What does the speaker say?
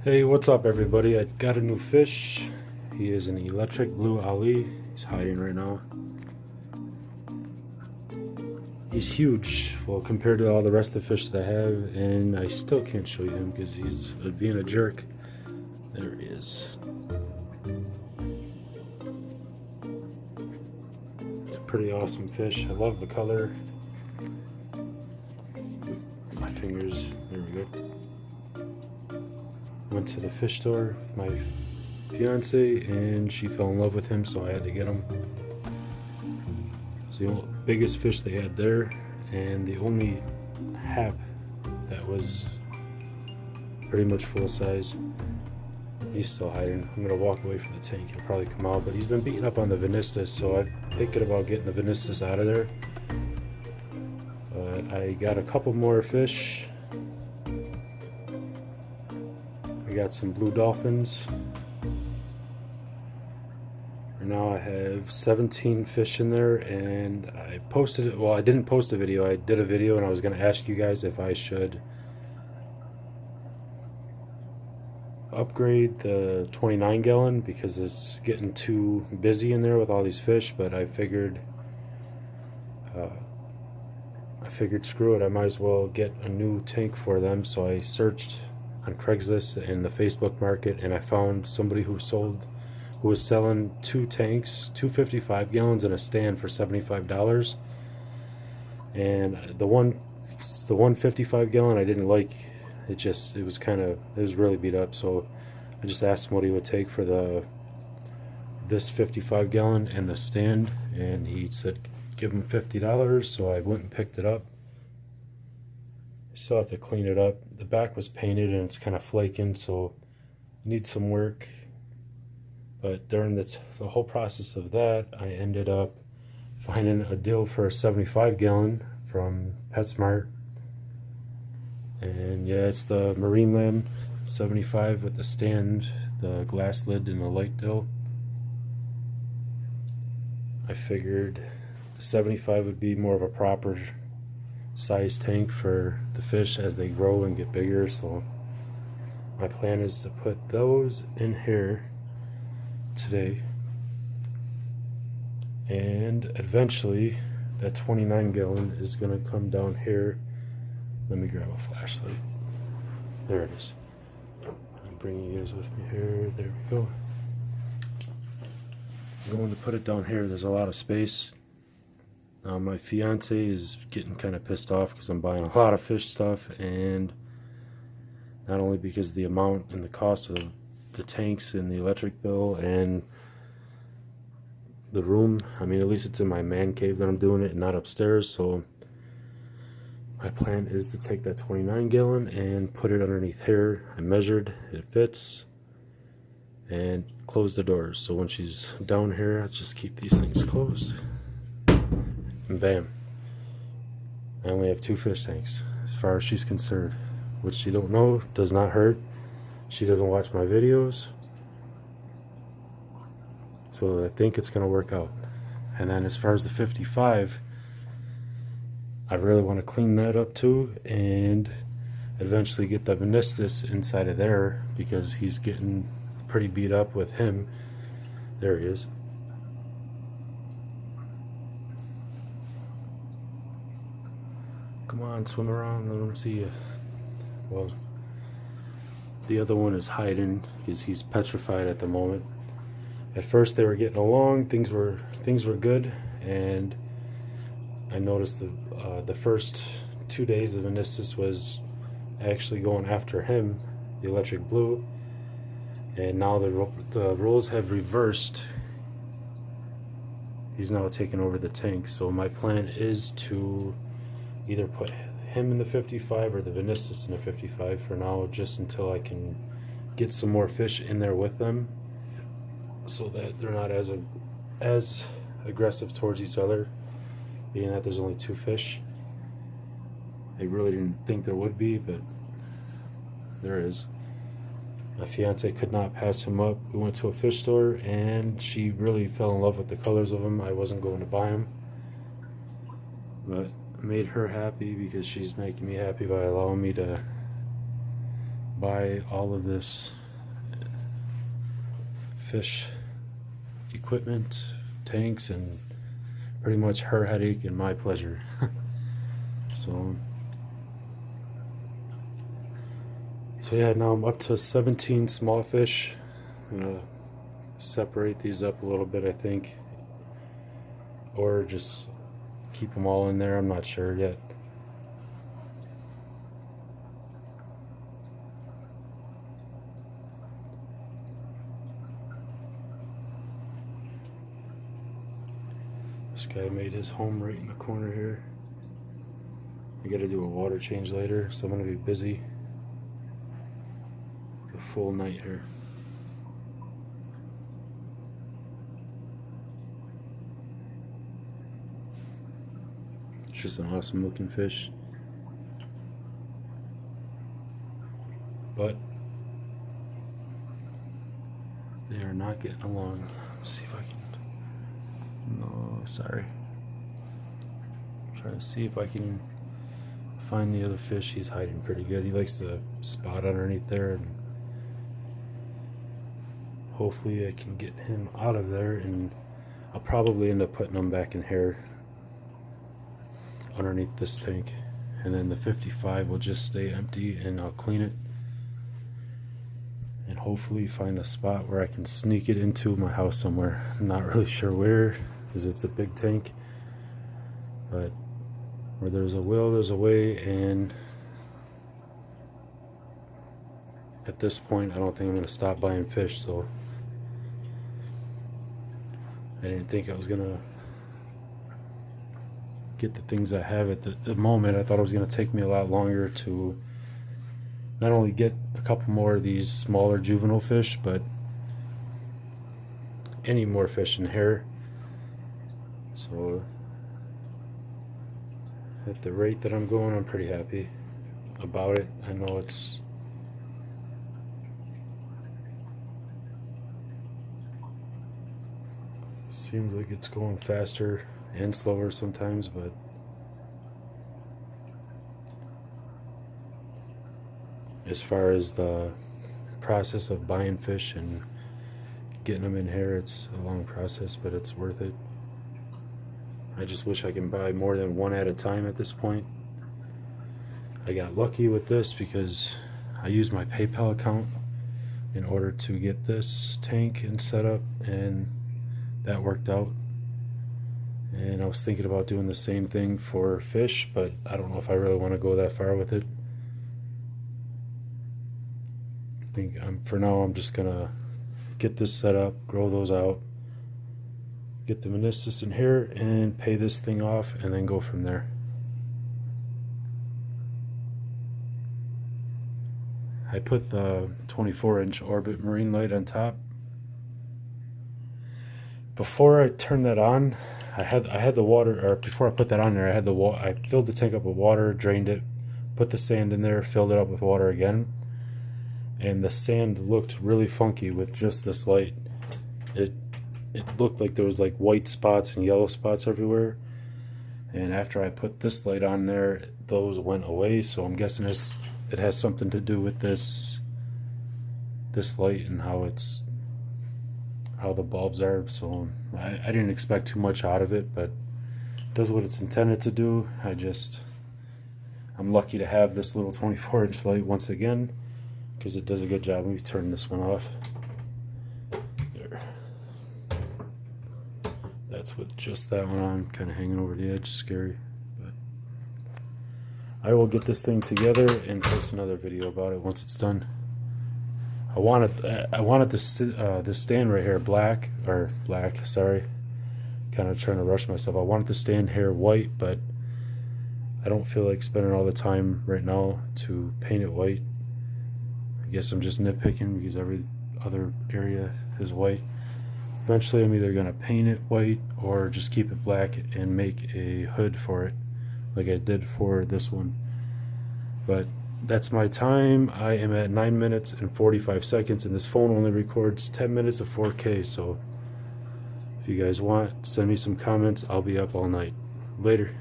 Hey, what's up everybody? I got a new fish. He is an electric blue Ali. He's hiding right now. He's huge, well, compared to all the rest of the fish that I have, and I still can't show you him because he's being a jerk. There he is. It's a pretty awesome fish. I love the color. My fingers, there we go. Went to the fish store with my fiance and she fell in love with him, so I had to get him. It's the biggest fish they had there and the only hap that was pretty much full size. He's still hiding. I'm gonna walk away from the tank. He'll probably come out, but he's been beating up on the Venistus, so I'm thinking about getting the Venistus out of there. But I got a couple more fish. I got some blue dolphins. For now I have 17 fish in there, and I posted it. Well, I didn't post a video. I did a video and I was going to ask you guys if I should upgrade the 29 gallon because it's getting too busy in there with all these fish, but I figured screw it, I might as well get a new tank for them. So I searched on Craigslist and the Facebook market, and I found somebody who was selling two tanks, 255 gallons and a stand for $75. And the 155 gallon I didn't like. It was really beat up, so I just asked him what he would take for this 55 gallon and the stand, and he said give him $50, so I went and picked it up. I still have to clean it up. The back was painted and it's kind of flaking, so it needs some work. But during the whole process of that, I ended up finding a deal for a 75 gallon from PetSmart. And yeah, it's the Marine Lamb 75 with the stand, the glass lid, and the light dill. I figured the 75 would be more of a proper size tank for the fish as they grow and get bigger. So my plan is to put those in here today, and eventually that 29 gallon is going to come down here. Let me grab a flashlight. There it is. I'm bringing you guys with me here. There we go. I'm going to put it down here. There's a lot of space. My fiance is getting kind of pissed off because I'm buying a lot of fish stuff, and not only because of the amount and the cost of the tanks and the electric bill and the room. I mean, at least it's in my man cave that I'm doing it and not upstairs. So my plan is to take that 29 gallon and put it underneath here. I measured, it fits, and close the doors. So when she's down here, I just keep these things closed. And bam. I only have 2 fish tanks as far as she's concerned, which you don't know does not hurt. She doesn't watch my videos, so I think it's gonna work out. And then as far as the 55, I really want to clean that up too, and eventually get the Venistus inside of there because he's getting pretty beat up with him. There he is. Come on, swim around, let him see you. Well, the other one is hiding because he's petrified at the moment. At first they were getting along, things were good, and I noticed the first 2 days of Venistus was actually going after him, the electric blue, and now the roles have reversed. He's now taking over the tank, so my plan is to either put him in the 55 or the Venistus in the 55 for now, just until I can get some more fish in there with them so that they're not as aggressive towards each other, being that there's only 2 fish. I really didn't think there would be, but there is. My fiance could not pass him up. We went to a fish store and she really fell in love with the colors of them. I wasn't going to buy them, but made her happy because she's making me happy by allowing me to buy all of this fish equipment, tanks, and pretty much her headache and my pleasure. So yeah, now I'm up to 17 small fish. I'm gonna separate these up a little bit, I think, or just keep them all in there. I'm not sure yet. This guy made his home right in the corner here. I gotta do a water change later, so I'm gonna be busy the full night here. It's just an awesome looking fish, but they are not getting along. Let's see if I can. No, sorry. Trying to see if I can find the other fish. He's hiding pretty good. He likes to spot underneath there, and hopefully I can get him out of there, and I'll probably end up putting him back in here underneath this tank, and then the 55 will just stay empty, and I'll clean it and hopefully find a spot where I can sneak it into my house somewhere. I'm not really sure where, because it's a big tank, but where there's a will, there's a way, and at this point I don't think I'm going to stop buying fish, so I didn't think I was going to get the things I have at the moment. I thought it was going to take me a lot longer to not only get a couple more of these smaller juvenile fish, but any more fish in here. So at the rate that I'm going, I'm pretty happy about it. I know it's seems like it's going faster and slower sometimes, but as far as the process of buying fish and getting them in here, it's a long process, but it's worth it. I just wish I can buy more than one at a time at this point. I got lucky with this because I used my PayPal account in order to get this tank and set up, and that worked out. And I was thinking about doing the same thing for fish, but I don't know if I really want to go that far with it. I think for now I'm just gonna get this set up, grow those out, get the meniscus in here, and pay this thing off, and then go from there. I put the 24-inch Orbit marine light on top. Before I turned that on, I had the water, or before I put that on there, I filled the tank up with water, drained it, put the sand in there, filled it up with water again, and the sand looked really funky with just this light. It looked like there was like white spots and yellow spots everywhere, and after I put this light on there, those went away. So I'm guessing it has something to do with this light and how the bulbs are. So I didn't expect too much out of it, but it does what it's intended to do. I'm lucky to have this little 24-inch light once again, because it does a good job. Let me turn this one off. There. That's with just that one on, kind of hanging over the edge, scary. But I will get this thing together and post another video about it once it's done. I wanted this stand right here black, sorry, kind of trying to rush myself. I wanted the stand here white, but I don't feel like spending all the time right now to paint it white. I guess I'm just nitpicking because every other area is white. Eventually I'm either going to paint it white or just keep it black and make a hood for it like I did for this one. But that's my time. I am at 9 minutes and 45 seconds, and this phone only records 10 minutes of 4K. So if you guys want, send me some comments. I'll be up all night. Later.